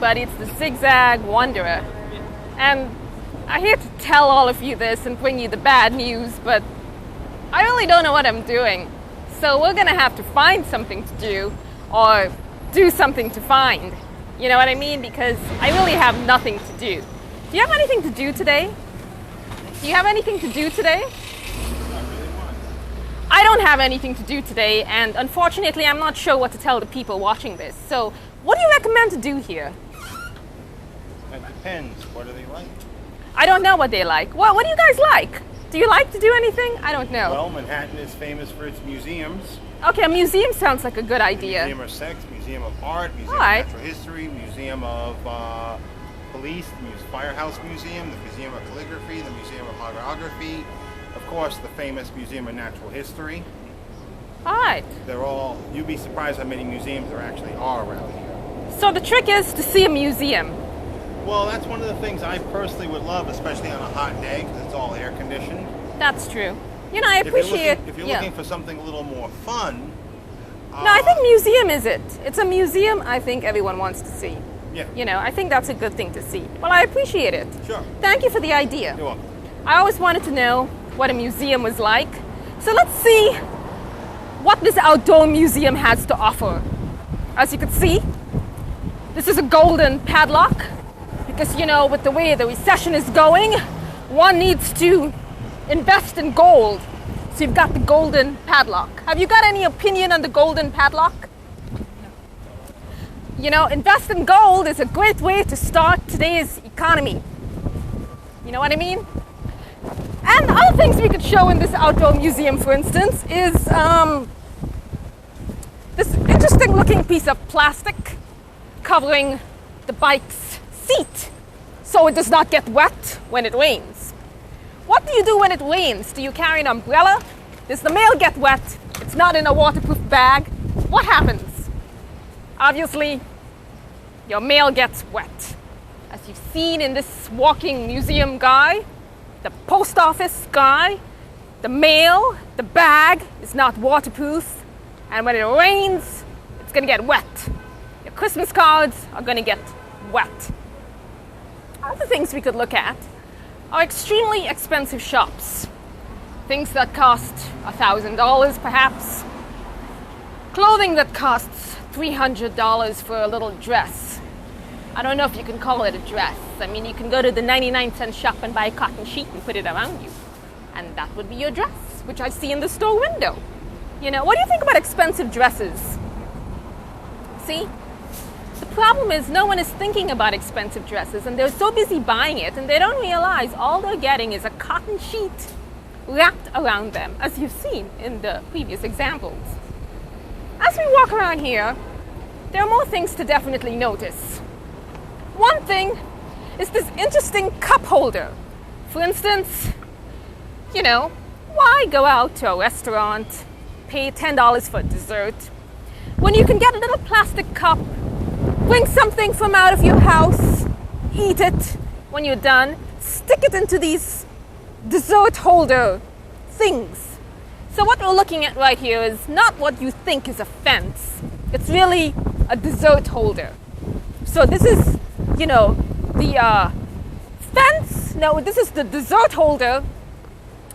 everybody, it's the Zig Zag Wanderer. And I hate to tell all of you this and bring you the bad news, but I really don't know what I'm doing. So we're gonna have to find something to do, or do something to find. You know what I mean? Because I really have nothing to do. Do you have anything to do today? Do you have anything to do today? I don't have anything to do today, and unfortunately I'm not sure what to tell the people watching this. So what do you recommend to do here? It depends. What do they like? I don't know what they like. What do you guys like? Do you like to do anything? I don't know. Well, Manhattan is famous for its museums. Okay, a museum sounds like a good idea. Museum of Sex, Museum of Art, Museum of Natural History, Museum of Police, the Firehouse Museum, the Museum of Calligraphy, the Museum of Hydrography, of course the famous Museum of Natural History. Alright. They're all, you'd be surprised how many museums there actually are around here. So the trick is to see a museum. Well, that's one of the things I personally would love, especially on a hot day, because it's all air conditioned. That's true. You know, I appreciate... If you're looking for something a little more fun... No, I think museum is it. It's a museum I think everyone wants to see. Yeah. You know, I think that's a good thing to see. Well, I appreciate it. Sure. Thank you for the idea. You're welcome. I always wanted to know what a museum was like. So let's see what this outdoor museum has to offer. As you can see, this is a golden padlock. Because, you know, with the way the recession is going, one needs to invest in gold. So you've got the golden padlock. Have you got any opinion on the golden padlock? You know, invest in gold is a great way to start today's economy. You know what I mean? And other things we could show in this outdoor museum, for instance, is this interesting looking piece of plastic covering the bike's seat so it does not get wet when it rains. What do you do when it rains? Do you carry an umbrella? Does the mail get wet? It's not in a waterproof bag. What happens? Obviously, your mail gets wet. As you've seen in this walking museum guy, the post office guy, the mail, the bag is not waterproof, and when it rains, it's gonna get wet. Your Christmas cards are gonna get wet. Other things we could look at are extremely expensive shops. Things that cost $1,000 perhaps. Clothing that costs $300 for a little dress. I don't know if you can call it a dress. I mean, you can go to the 99-cent shop and buy a cotton sheet and put it around you. And that would be your dress, which I see in the store window. You know, what do you think about expensive dresses? See? The problem is no one is thinking about expensive dresses, and they're so busy buying it, and they don't realize all they're getting is a cotton sheet wrapped around them, as you've seen in the previous examples. As we walk around here, there are more things to definitely notice. One thing is this interesting cup holder. For instance, you know, why go out to a restaurant, pay $10 for dessert, when you can get a little plastic cup, bring something from out of your house, eat it when you're done, stick it into these dessert holder things. So what we're looking at right here is not what you think is a fence. It's really a dessert holder. So this is, you know, the fence. No, this is the dessert holder.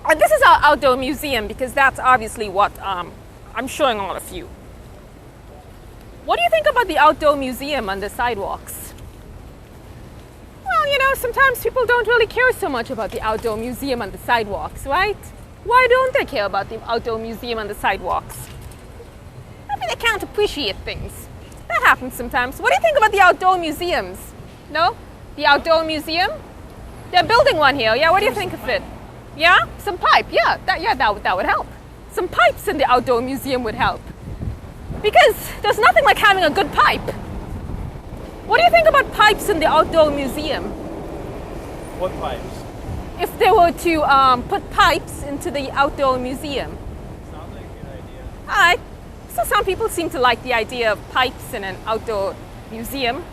And this is our outdoor museum because that's obviously what I'm showing all of you. What do you think about the outdoor museum on the sidewalks? Well, you know, sometimes people don't really care so much about the outdoor museum on the sidewalks, right? Why don't they care about the outdoor museum on the sidewalks? Maybe they can't appreciate things. That happens sometimes. What do you think about the outdoor museums? No? The outdoor museum? They're building one here. Yeah, what do you think of it? Yeah? Some pipe. Yeah, that would help. Some pipes in the outdoor museum would help. Because there's nothing like having a good pipe. What do you think about pipes in the outdoor museum? What pipes? If they were to put pipes into the outdoor museum. Sounds like a good idea. Alright. So some people seem to like the idea of pipes in an outdoor museum.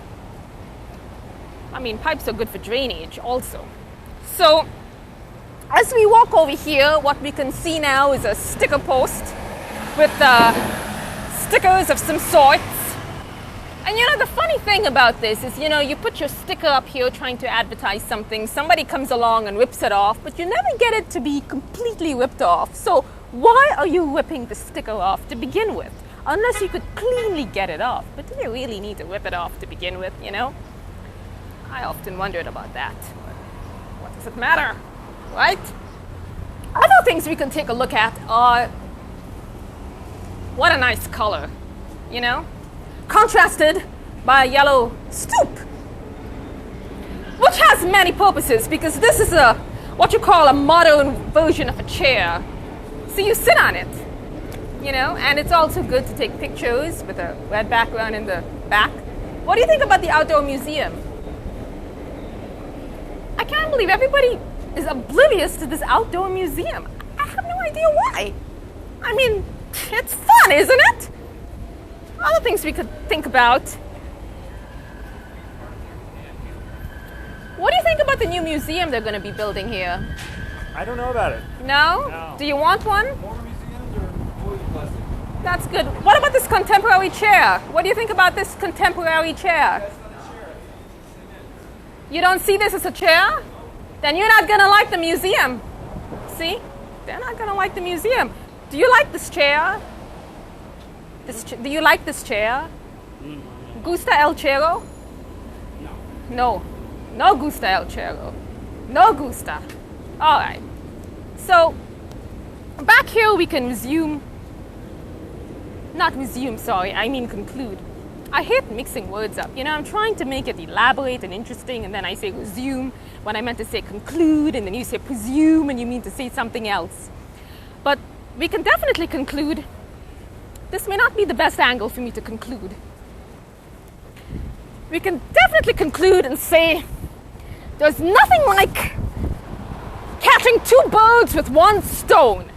I mean, pipes are good for drainage also. So, as we walk over here, what we can see now is a sticker post with stickers of some sorts. And you know, the funny thing about this is, you know, you put your sticker up here trying to advertise something, somebody comes along and rips it off, but you never get it to be completely ripped off. So why are you ripping the sticker off to begin with? Unless you could cleanly get it off. But do you really need to rip it off to begin with, you know? I often wondered about that. What does it matter, right? Other things we can take a look at are, what a nice color, you know? Contrasted by a yellow stoop, which has many purposes because this is what you call a modern version of a chair. So you sit on it, you know, and it's also good to take pictures with a red background in the back. What do you think about the outdoor museum? I can't believe everybody is oblivious to this outdoor museum. I have no idea why. I mean, it's fun, isn't it? Other things we could think about. What do you think about the new museum they're going to be building here? I don't know about it. No? No. Do you want one? More museums or always plastic? That's good. What about this contemporary chair? What do you think about this contemporary chair? That's not a chair. You don't see this as a chair? Then you're not going to like the museum. See? They're not going to like the museum. Do you like this chair? Do you like this chair? Gusta el chero? No. No gusta el chero. No gusta. All right. So, back here we can resume. Not resume, sorry. I mean conclude. I hate mixing words up. You know, I'm trying to make it elaborate and interesting, and then I say resume when I meant to say conclude, and then you say presume, and you mean to say something else. But we can definitely conclude. This may not be the best angle for me to conclude. We can definitely conclude and say there's nothing like catching two birds with one stone.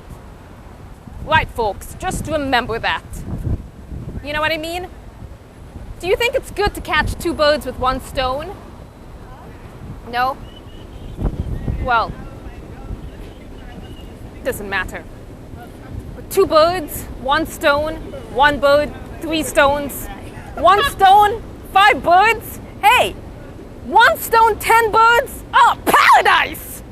Right, folks, just remember that. You know what I mean? Do you think it's good to catch two birds with one stone? No? Well, it doesn't matter. Two birds, one stone, one bird, three stones. One stone, 5 birds. Hey, one stone, 10 birds. Oh, paradise!